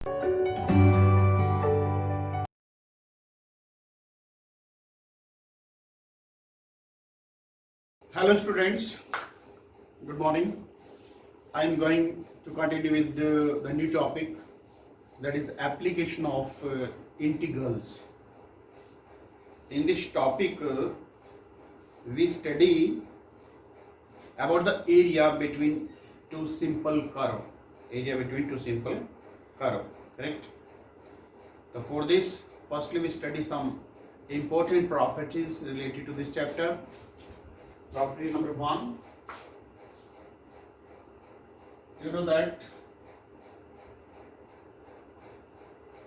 Hello students, good morning. I am going to continue with the new topic, that is application of integrals. In this topic we study about the area between two simple curve. Correct? So for this, firstly we study some important properties related to this chapter. Property number 1, you know that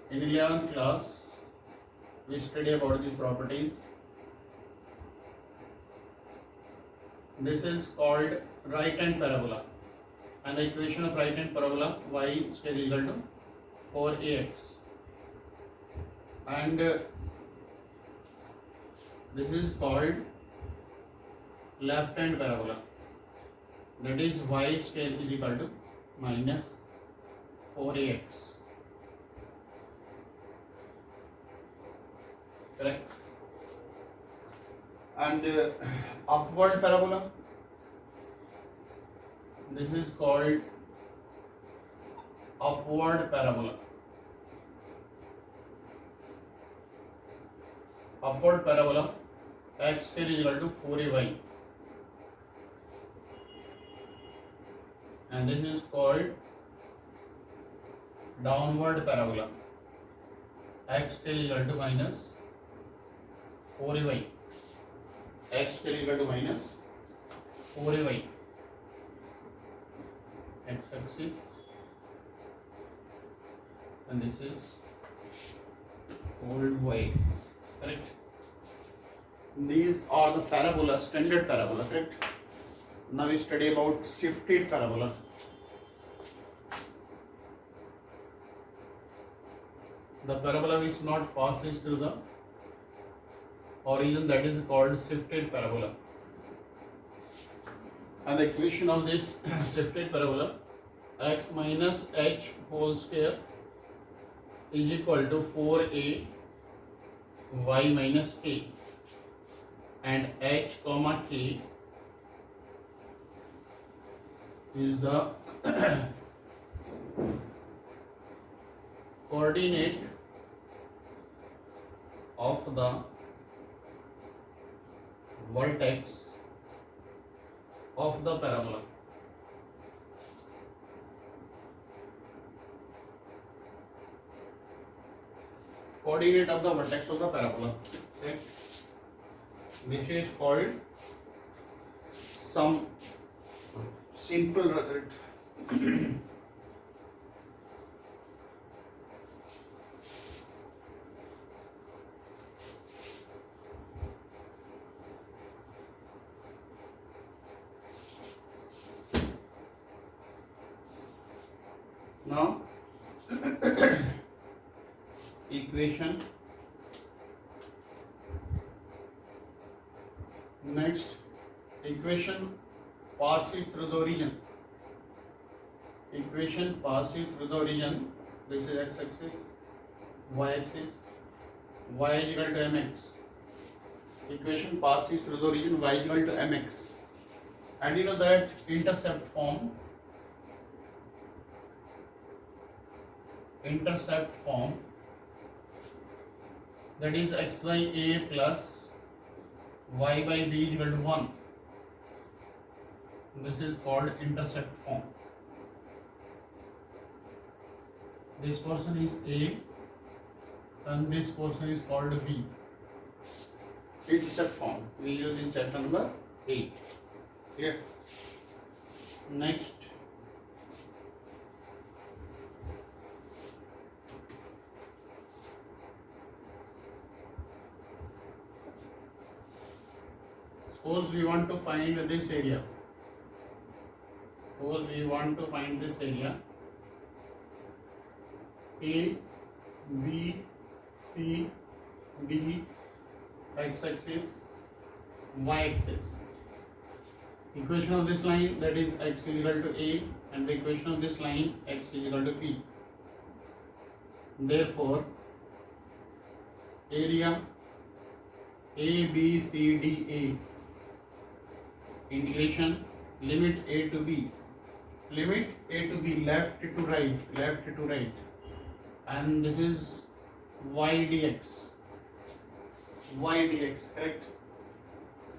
in 11th class we study about these properties. This is called right hand parabola, and the equation of right hand parabola y square is equal to 4ax, and this is called left hand parabola, that is y square is equal to minus 4ax. Correct? And upward parabola, this is called upward parabola. Upward parabola, x square is equal to 4ay, and this is called downward parabola, x square is equal to minus 4ay, x square is equal to minus 4ay, x axis, and this is called y. Correct? These are the parabola, standard parabola. Correct? Now we study about shifted parabola. The parabola which not passes through the origin, that is called shifted parabola. And the equation of this shifted parabola, x minus h whole square is equal to 4a y minus k, and h comma k is the coordinate of the vertex of the parabola. Coordinate of the vertex of the parabola. Okay. This is called some simple result. Now equation. Next, equation passes through the origin. Equation passes through the origin. This is x-axis, y-axis, y is equal to mx. Equation passes through the origin, y is equal to mx. And you know that intercept form that is x by a plus y by b is equal to 1. This is called intercept form. This portion is a and this portion is called b. Intercept form we use in chapter number 8. Here. Next, suppose we want to find this area. Suppose we want to find this area A, B, C, D, x-axis, y-axis. Equation of this line, that is x is equal to A, and the equation of this line x is equal to P. Therefore, area ABCDA integration limit A to B, left to right, and this is y dx, correct?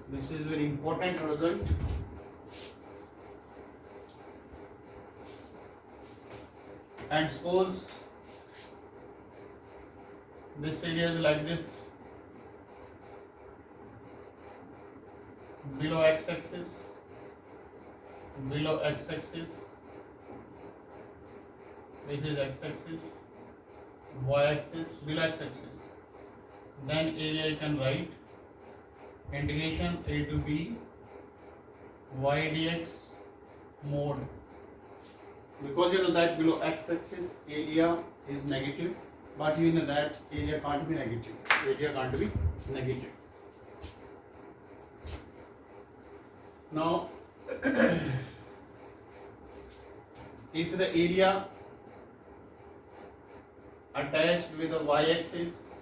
This is very important result. And suppose this area is like this, below x-axis, this is x-axis, y-axis, below x-axis. Then area you can write integration A to B y dx mod, because you know that below x-axis area is negative, but you know that area can't be negative. Now if the area attached with the y-axis,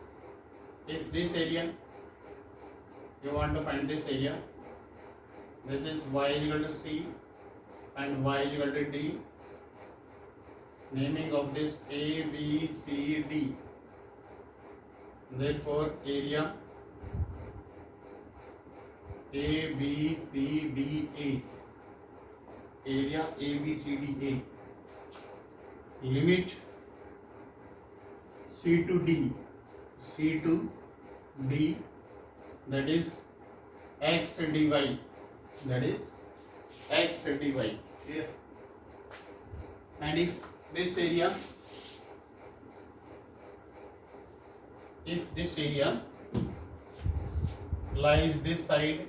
if this area, you want to find this area, this is y is equal to c and y is equal to d. Naming of this A, B, C, D. Therefore, area A, B, C, D, A. Area A, B, C, D, A. Limit C to D. That is x dy. Here. And if this area lies this side,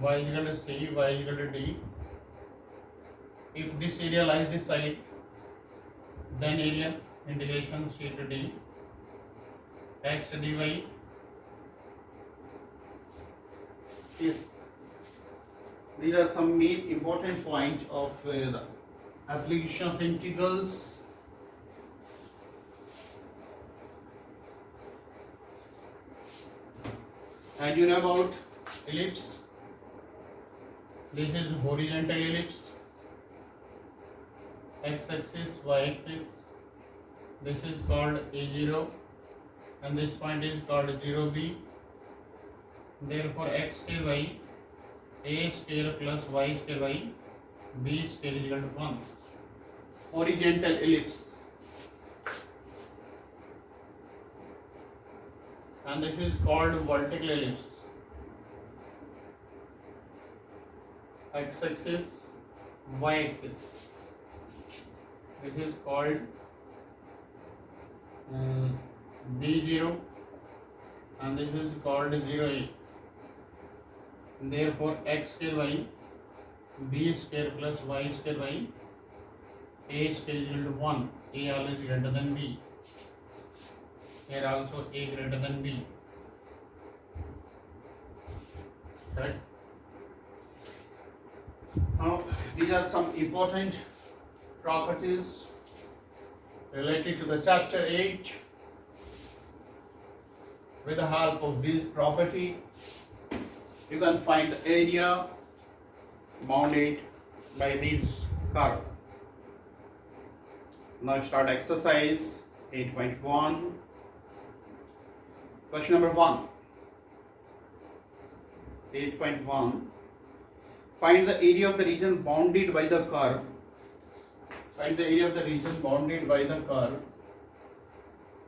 y is equal to c, y is equal to d. If this area lies this side, then area integration c to d x dy. Here. These are some main important points of the application of integrals. And you know about ellipse. This is horizontal ellipse, x-axis, y-axis. This is called A0 and this point is called 0B. Therefore, x square y, a square plus y square y, b square is equal to 1. Horizontal ellipse. And this is called vertical ellipse. X-axis, y-axis. This is called B0 and this is called 0A. Therefore, x square y, b square plus y square y, a square is equal to 1. A always greater than b. Here also a greater than b. Correct? Now, these are some important properties related to the chapter 8. With the help of this property, you can find the area bounded by this curve. Now start exercise 8.1. Question number 1. 8.1. Find the area of the region bounded by the curve. Find the area of the region bounded by the curve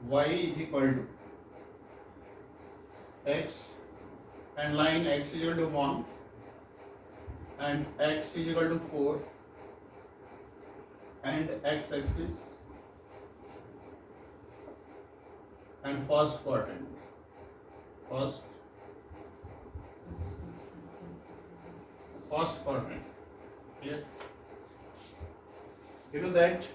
y is equal to x and line x is equal to 1 and x is equal to 4 and x-axis and first quadrant. First quadrant. Clear? You know that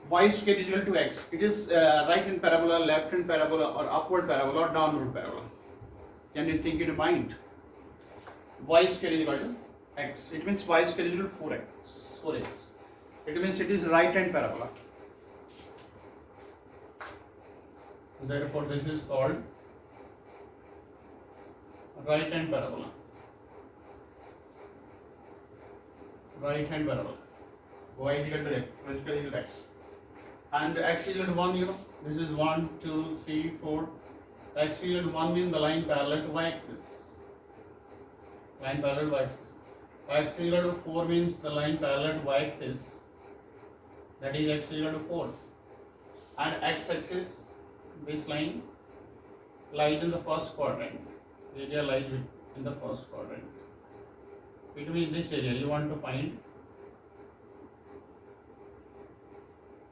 y square is equal to x. It is right hand parabola, left hand parabola, or upward parabola, or downward parabola. Can you think in your mind? Y square is equal to x. It means y square is equal to 4x. 4x. It means it is right hand parabola. Therefore, this is called right hand parabola. Right hand parabola. Y is equal to x. Y is equal to x. And x is equal to 1, you know. This is 1, 2, 3, 4. X is equal to 1 means the line parallel to y axis. Line parallel to y axis. X is equal to 4 means the line parallel to y axis. That is x is equal to 4. And x axis, this line lies in the first quadrant. Area lies in the first quadrant. Between this area, you want to find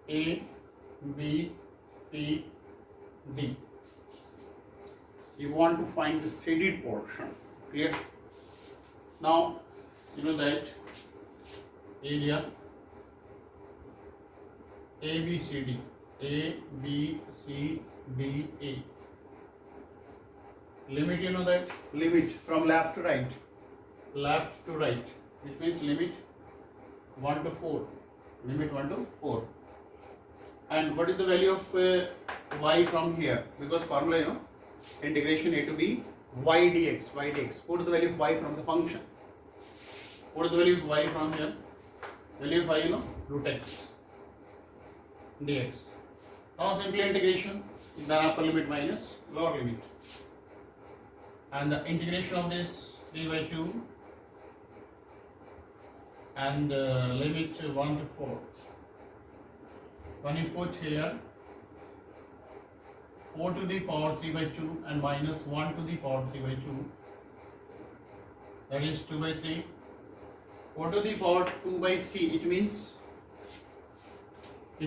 A, B, C, D. You want to find the shaded portion. Clear? Now, you know that area A, B, C, D. A, B, C, D, A. Limit, you know that? Limit from left to right. Left to right. It means limit 1 to 4. Limit 1 to 4. And what is the value of y from here? Because formula, you know, integration a to b y dx. Y dx. Put the value of y from the function. Put the value of y from here. Value of y, you know, root x dx. Now simply integration, then upper limit minus lower limit. And the integration of this 3 by 2 and limit 1 to 4. When you put here 4 to the power 3 by 2 and minus 1 to the power 3 by 2, that is 2 by 3. 4 to the power 2 by 3, it means 4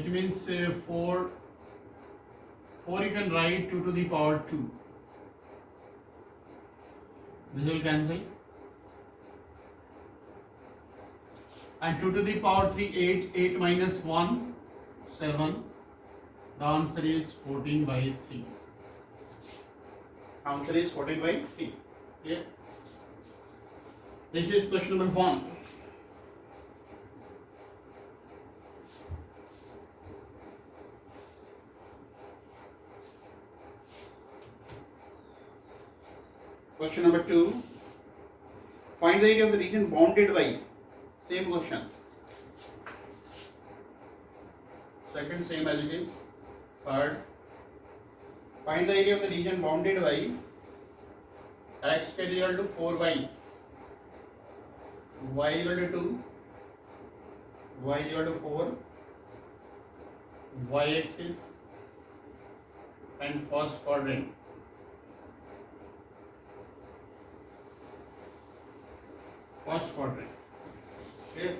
you can write 2 to the power 2. This will cancel. And 2 to the power 3, 8. 8 minus 1, 7. The answer is 14 by 3. Answer is 14 by 3. Clear? This is question number 1. Question number 2. Find the area of the region bounded by. Same question. Second, same as it is. Third, find the area of the region bounded by x is equal to 4y, y is equal to 2, y is equal to 4, y axis and first quadrant. First quadrant. Clear?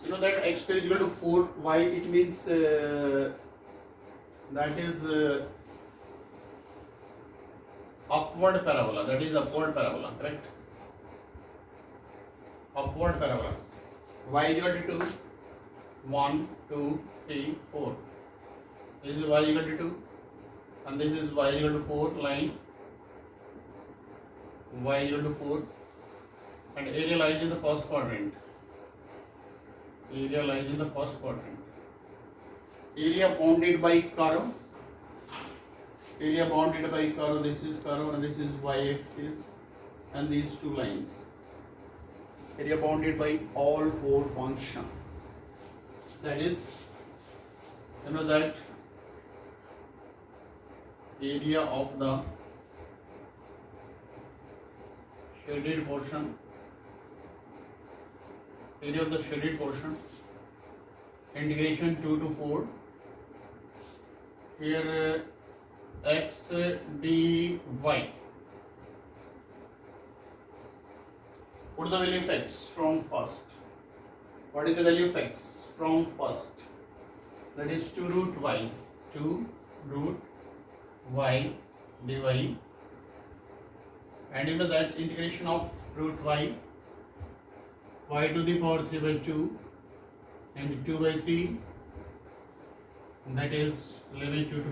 You know that x square is equal to 4y, it means that is upward parabola. That is upward parabola, correct? Upward parabola. Y is equal to 2, 1, 2, 3, 4. This is y is equal to 2 and this is y is equal to 4 line. Y is equal to 4 and area lies in the first quadrant. Area lies in the first quadrant. Area bounded by curve. Area bounded by curve. This is curve and this is y-axis and these two lines. Area bounded by all four functions. That is, you know that area of the shaded portion. Area of the shaded portion, integration 2 to 4. Here x dy. What is the value of x from first? What is the value of x from first? That is 2 root y. 2 root y dy. And you know that integration of root y to the power 3 by 2 and 2 by 3 that is limit 2 to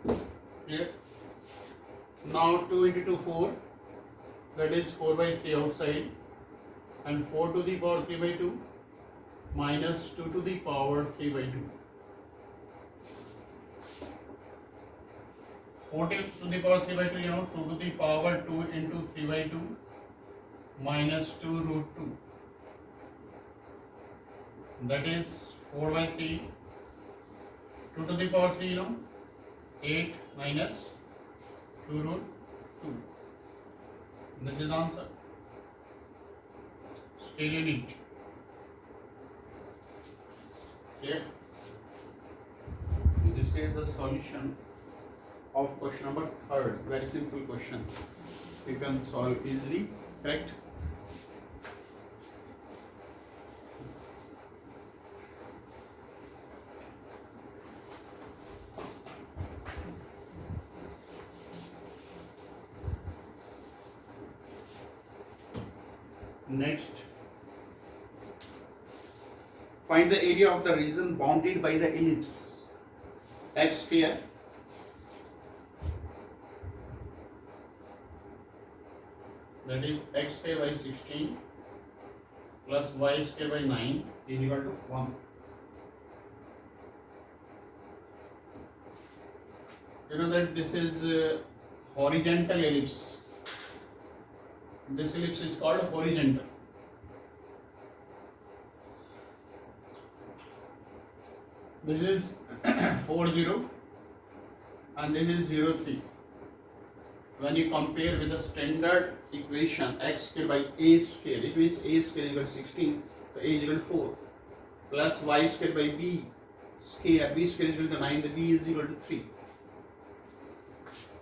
4. Clear? Now 2 into 2 4, that is 4 by 3 outside, and 4 to the power 3 by 2 minus 2 to the power 3 by 2. 4 to the power 3 by 2, 2 to the power 2 into 3 by 2 minus 2 root 2. That is 4 by 3. 2 to the power 3, 8 minus 2 root 2. This is the answer. Scale unit. Okay. This is the solution of question number 3rd. Very simple question. You can solve easily. Correct? Next, find the area of the region bounded by the ellipse x square that is x square by 16 plus y square by 9 is equal to 1. You know that this is horizontal ellipse. This ellipse is called horizontal. This is 4 0 and this is 0 3. When you compare with the standard equation x square by a square, it means a square is equal to 16, so a is equal to 4 plus y square by b square is equal to 9, the b is equal to 3.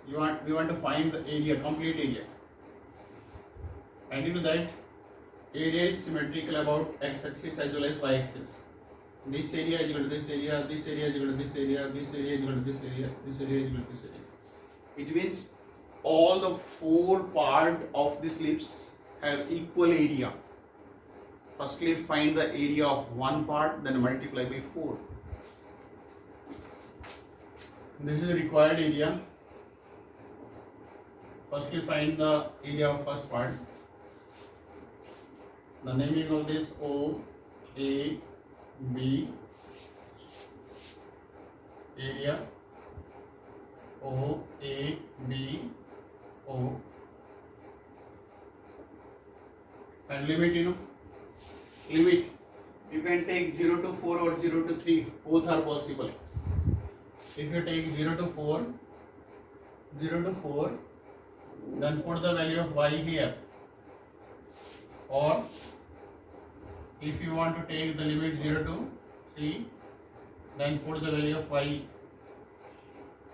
We want to find the area, complete area. And you know that area is symmetrical about x-axis as well as y-axis. This area is equal to this area, this area is equal to this area, this area is equal to this area, this area is equal to this area. It means all the 4 parts of this ellipse have equal area. Firstly, find the area of one part, then multiply by 4. This is the required area. Firstly, find the area of first part. The naming of this O, A, B, area, O, A, B, O, and limit, limit, you can take 0 to 4 or 0 to 3, both are possible. If you take 0 to 4, then put the value of y here, or if you want to take the limit 0 to 3, then put the value of y,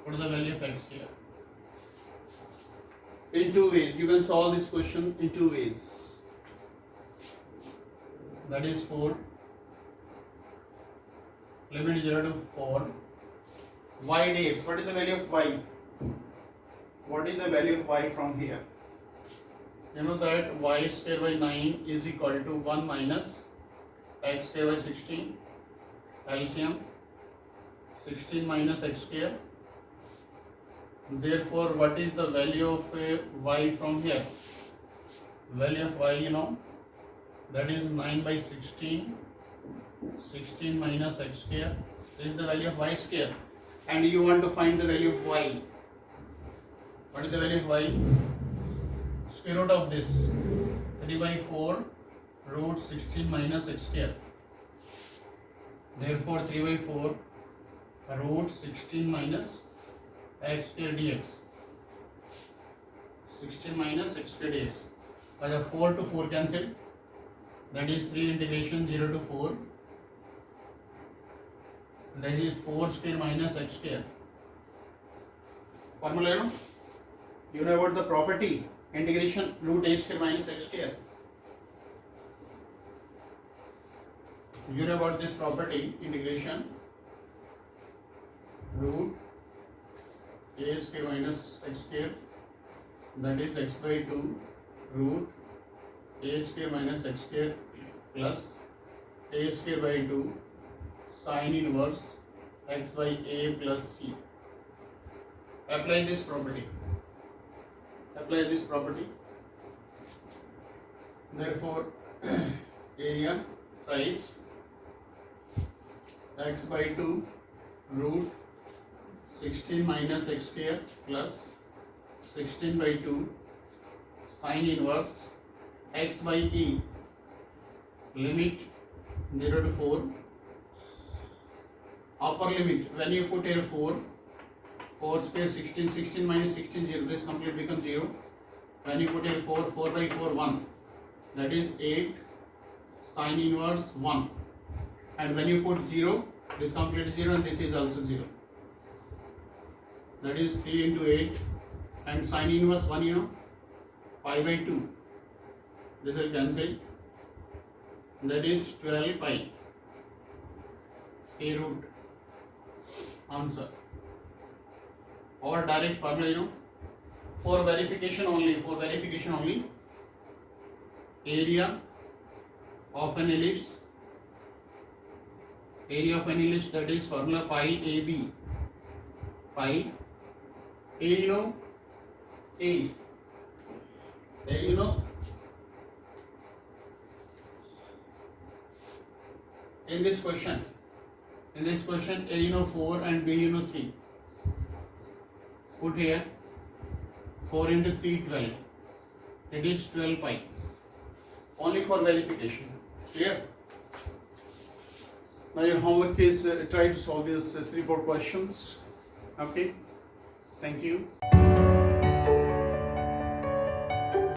put the value of x here. In 2 ways, you can solve this question in 2 ways. That is 4, limit 0 to 4, y dx, what is the value of y? What is the value of y from here? You know that y square by 9 is equal to 1 minus x square by 16, LCM, 16 minus x square. Therefore, what is the value of y from here? Value of y, that is 9 by 16, 16 minus x square. This is the value of y square. And you want to find the value of y. What is the value of y? Square root of this, 3 by 4 root 16 minus x square. Therefore 3 by 4 root 16 minus x square dx. 16 minus x square dx. By 4 to 4 cancelled. That is 3 integration 0 to 4. That is 4 square minus x square. Formula, you know about the property integration root a square minus x square. You know about this property integration root a square minus x square, that is x by 2 root a square minus x square plus a square by 2 sin inverse x by a plus c. Apply this property. Apply this property. Therefore, area thrice x by 2 root 16 minus x square plus 16 by 2 sin inverse x by e, limit 0 to 4, upper limit, when you put here 4 square 16, 16 minus 16 0, this complete becomes 0. When you put here 4 by 4 1, that is 8 sin inverse 1, and when you put 0, this complete is 0 and this is also 0, that is 3 into 8, and sin inverse 1, you know, pi by 2, this will cancel, that is 12 pi, square root, answer. Or direct formula, you know, for verification only, area of an ellipse, that is formula pi AB, pi A, you know, A, you know, in this question A, you know, 4 and B, you know, 3. Put here 4 into 3 12, it is 12 pi, only for verification. Clear? Now your homework is try to solve these 3-4 questions. Okay, thank you.